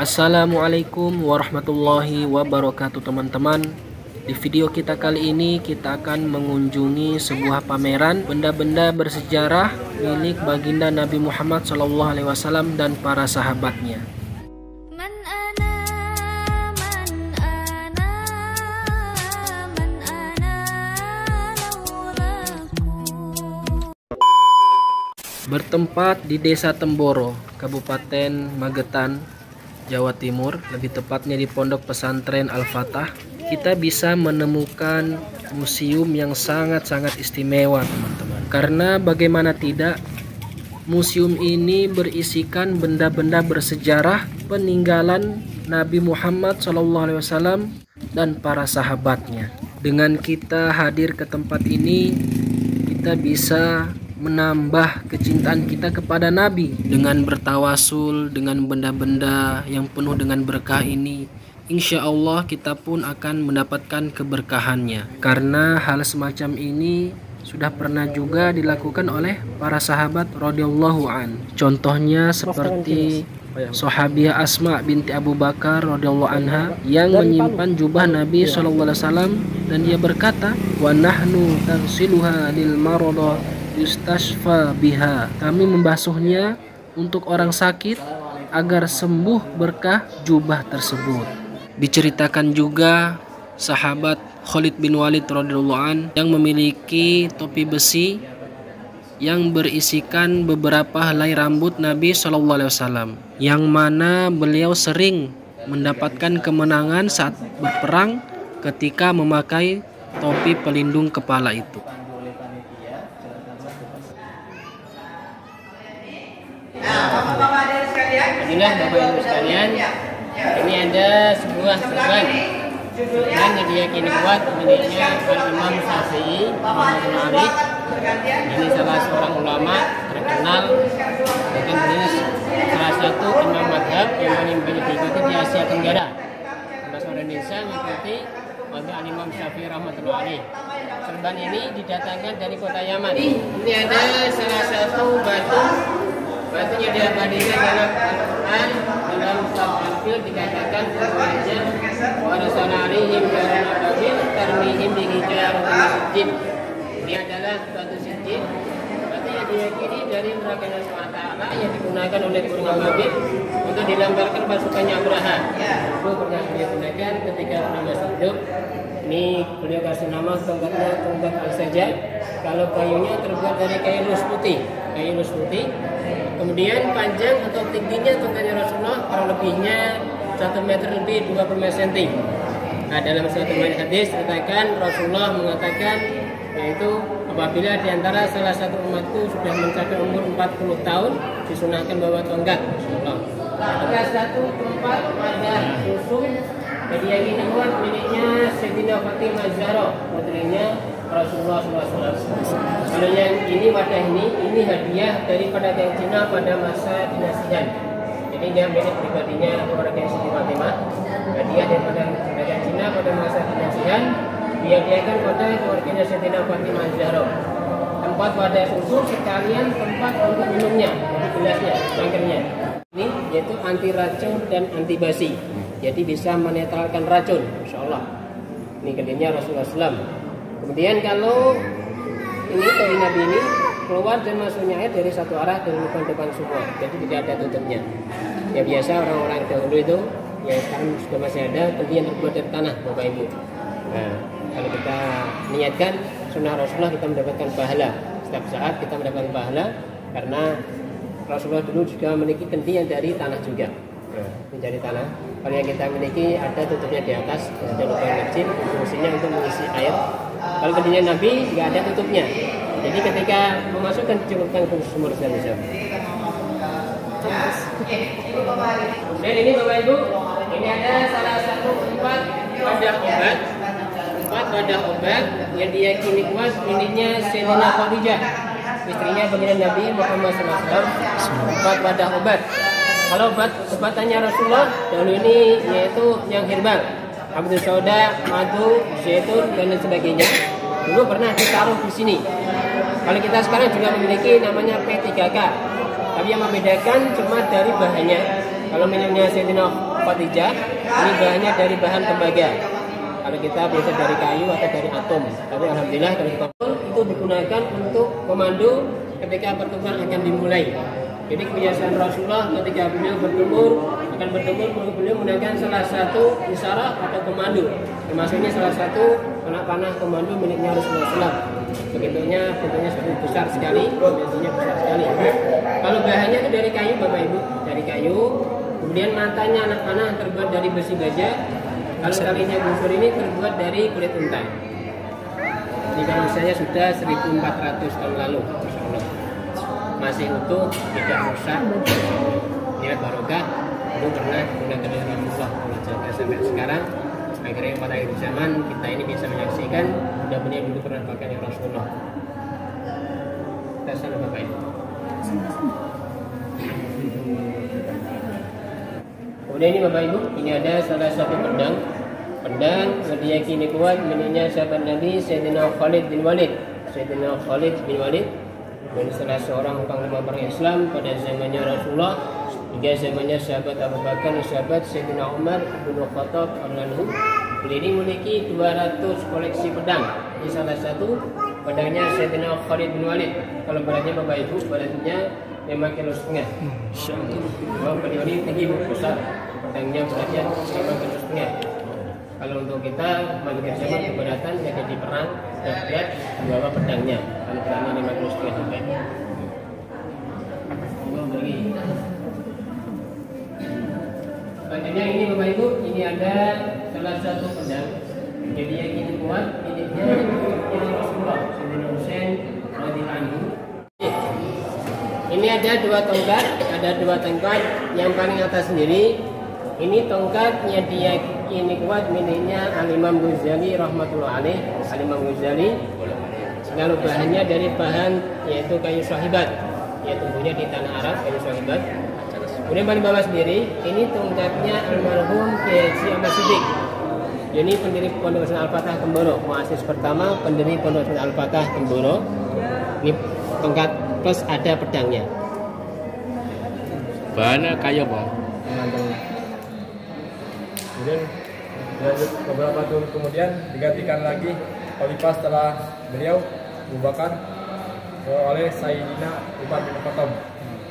Assalamualaikum warahmatullahi wabarakatuh teman-teman. Di video kita kali ini kita akan mengunjungi sebuah pameran benda-benda bersejarah milik baginda Nabi Muhammad SAW dan para sahabatnya. Bertempat di Desa Temboro, Kabupaten Magetan, Jawa Timur, lebih tepatnya di Pondok Pesantren Al-Fatah, kita bisa menemukan museum yang sangat-sangat istimewa teman-teman. Karena bagaimana tidak, museum ini berisikan benda-benda bersejarah peninggalan Nabi Muhammad SAW dan para sahabatnya. Dengan kita hadir ke tempat ini, kita bisa menambah kecintaan kita kepada Nabi dengan bertawasul dengan benda-benda yang penuh dengan berkah ini. Insya Allah kita pun akan mendapatkan keberkahannya, karena hal semacam ini sudah pernah juga dilakukan oleh para sahabat radhiyallahu an. Contohnya seperti Sahabiah Asma binti Abu Bakar radhiyallahu anha yang menyimpan jubah Nabi SAW dan dia berkata, wa nahnu tarsiluha lil marada yustashfa biha. Kami membasuhnya untuk orang sakit agar sembuh berkah jubah tersebut. Diceritakan juga sahabat Khalid bin Walid radhiyallahu an yang memiliki topi besi yang berisikan beberapa helai rambut Nabi SAW, yang mana beliau sering mendapatkan kemenangan saat berperang ketika memakai topi pelindung kepala itu. Inilah Bapak Ibu sekalian, ini ada sebuah serban yang diyakini kuat miliknya Imam Syafi'i rahimahullah. Ini salah seorang ulama terkenal, bahkan beliau salah satu imam madhab yang paling banyak diikuti di Asia Tenggara. Termasuk Indonesia mengikuti madhab Imam Syafi'i rahimahullah. Serban ini didatangkan dari kota Yaman. Ini ada salah satu batunya diabadikan dalam Al-Quran, dalam surah Al-Fil dikatakan bahwasanya wa sanarihim karababil tarmihim bihijaratin sijil. Ini adalah batu sijil, batu yang diyakini dari neraka Allah SWT yang digunakan oleh burung ababil untuk dilemparkan pasukannya Abraha. Itu pernah beliau gunakan ketika pernah masih hidup. Ini beliau kasih nama tongkatnya tongkat al-saja. Kalau kayunya terbuat dari kayu lus putih. Kemudian panjang atau tingginya tongkatnya Rasulullah kurang lebihnya 1 meter lebih 25 cm. Nah, dalam satu hadis dikatakan Rasulullah mengatakan, yaitu apabila diantara salah satu umatku sudah mencapai umur 40 tahun disunahkan bawa tongkat Rasulullah. Ada satu tempat pada susun jadi yang ini buat miliknya Sayyidina Fatimah Zahra, putrinya Rasulullah SAW. Kalau yang ini wadah ini hadiah daripada yang Cina pada masa dinasti Han. Jadi dia milik pribadinya kepada Siti Fatimah. Hadiah daripada yang Cina pada masa dinasti Han dihadiahkan pada keluarganya Sayyidina Fatimah Zahra. Tempat wadah susu sekalian tempat untuk minumnya, jadi gelasnya, cangkirnya. Ini yaitu anti racun dan anti basi. Jadi bisa menetralkan racun, insya Allah. Ini kedainya Rasulullah SAW. Kemudian kalau ini dari Nabi ini keluar dan masuknya air dari satu arah dari depan semua, jadi tidak ada tutupnya. Ya biasa orang-orang dahulu itu, ya sekarang sudah masih ada, tapi yang terbuat dari tanah, Bapak Ibu. Nah, kalau kita niatkan sunnah Rasulullah kita mendapatkan pahala. Setiap saat kita mendapatkan pahala karena Rasulullah dulu juga memiliki kendi yang dari tanah juga. Menjadi tanah. Kalau yang kita miliki ada tutupnya di atas, ada lubang kecil, fungsinya untuk mengisi air. Kalau kendinya Nabi nggak ada tutupnya, jadi ketika memasukkan dicukupkan ke sumur dan bisa. Dan ini Bapak Ibu, ini ada salah satu tempat wadah obat yang diyakini kuat miliknya Sayyidina Khadijah, istrinya baginda Nabi Muhammad SAW. Tempat wadah obat. Kalau obatannya Rasulullah dahulu ini yaitu yang herbal, Abdul Sauda, madu, zaitun dan lain sebagainya. Dulu pernah ditaruh di sini. Kalau kita sekarang juga memiliki namanya P3K. Tapi yang membedakan cuma dari bahannya. Kalau minumnya Sayyidina Khadijah. Ini bahannya dari bahan tembaga. Kalau kita biasa dari kayu atau dari atom. Tapi alhamdulillah kalau kita itu digunakan untuk pemandu ketika pertemuan akan dimulai. Jadi kebiasaan Rasulullah ketika beliau akan bertempur, beliau menggunakan salah satu isyarat atau pemandu. Termasuknya salah satu panah pemandu miliknya Rasulullah SAW. Bentuknya seperti besar sekali, biasanya besar sekali. Kalau bahannya itu dari kayu, Bapak Ibu, dari kayu. Kemudian matanya anak panah terbuat dari besi baja. Kalau talinya busur ini terbuat dari kulit unta. Ini kalau misalnya sudah 1400 tahun lalu, masih utuh, tidak rusak, nilai barokah. Itu pernah digunakan oleh Rasulullah sampai sekarang. Akhirnya pada akhir zaman kita ini bisa menyaksikan benda-benda yang dulu pernah pakai oleh Rasulullah. Kita sana Bapak Ibu. Kemudian ini Bapak Ibu, ini ada salah satu pedang yang diyakini kuat miliknya sahabat Nabi Sayyidina Khalid bin Walid. Dan salah seorang panglima perang Islam pada zamannya Rasulullah hingga zamannya sahabat Abu Bakar dan sahabat Sayyidina Umar bin Khattab radhiyallahu anhu. Beliau ini memiliki 200 koleksi pedang. Ini salah satu pedangnya Sayyidina Khalid bin Walid. Kalau beratnya Bapak Ibu, beratnya 5,5 kilo. Beliau ini tinggi besar. Pedangnya beratnya 5,5 kilo. Kalau untuk kita bagi zaman keberatan jadi di perang berat bawa pedangnya. Kalau pedangnya 5,5 kilo sampai. Selanjutnya ini Bapak Ibu, ini ada salah satu pedang. Jadi yang ini kuat, miliknya Rasulullah Sayyidina Husain radhiyallahu anhu. Ini ada dua tongkat, yang paling atas sendiri. Ini tongkatnya diyakini kuat miliknya Al-Imam Ghazali rahmatullah alaih. Al-Imam Ghazali. Kalau bahannya dari bahan yaitu kayu sahibat, yaitu tumbuhnya di tanah Arab, kayu sahibat. Kemudian paling bawah sendiri, ini tongkatnya almarhum Kiai Haji Ahmad Siddiq. Ini pendiri Pondok Pesantren Al-Fatah Temboro, muassis pertama pendiri Pondok Pesantren Al-Fatah Temboro. Ini tongkat plus ada pedangnya. Bahannya kayu Bang. Kemudian beberapa tahun kemudian digantikan lagi khalifah setelah beliau Abu Bakar oleh Sayyidina Umar bin Khattab,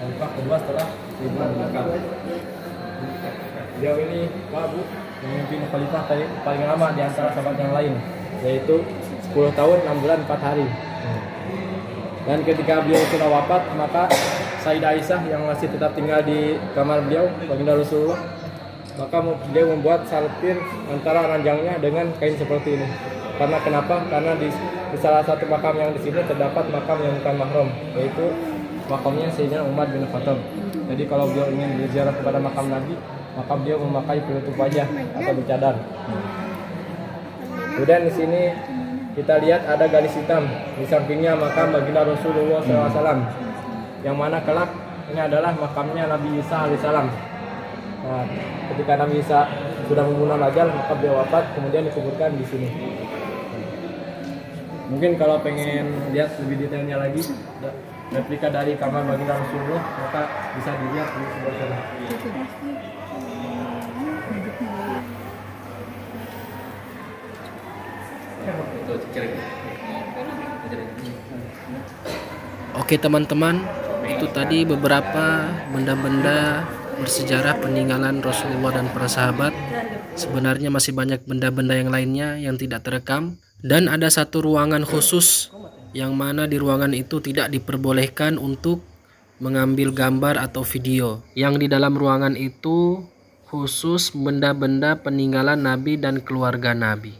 khalifah kedua setelah Sayyidina Abu Bakar. Beliau ini memimpin khalifah paling lama di antara sahabat yang lain, yaitu 10 tahun 6 bulan 4 hari. Dan ketika beliau sudah wafat, maka Sayyidah Aisyah yang masih tetap tinggal di kamar beliau, baginda Rasulullah, maka dia membuat salpir antara ranjangnya dengan kain seperti ini. Karena kenapa? Karena di salah satu makam yang di sini terdapat makam yang bukan mahram, yaitu makamnya Sayyidina Umar bin Khattab. Jadi kalau beliau ingin berziarah kepada makam Nabi, maka beliau memakai penutup wajah atau bercadar. Kemudian di sini kita lihat ada garis hitam di sampingnya makam baginda Rasulullah SAW, yang mana kelak ini adalah makamnya Nabi Isa alaihissalam. Nah, ketika Nabi Isa sudah membunuh ajal, maka beliau wafat, kemudian dikuburkan di sini. Mungkin kalau pengen lihat lebih detailnya lagi, replika dari kamar baginda Rasulullah, maka bisa dilihat di sebelah sana. Oke teman-teman, itu tadi beberapa benda-benda bersejarah peninggalan Rasulullah dan para sahabat. Sebenarnya masih banyak benda-benda yang lainnya yang tidak terekam. Dan ada satu ruangan khusus yang mana di ruangan itu tidak diperbolehkan untuk mengambil gambar atau video. Yang di dalam ruangan itu khusus benda-benda peninggalan Nabi dan keluarga Nabi.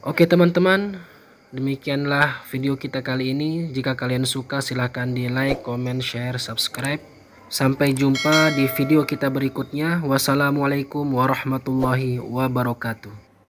Oke teman-teman, demikianlah video kita kali ini. Jika kalian suka silahkan di like, comment, share, subscribe. Sampai jumpa di video kita berikutnya. Wassalamualaikum warahmatullahi wabarakatuh.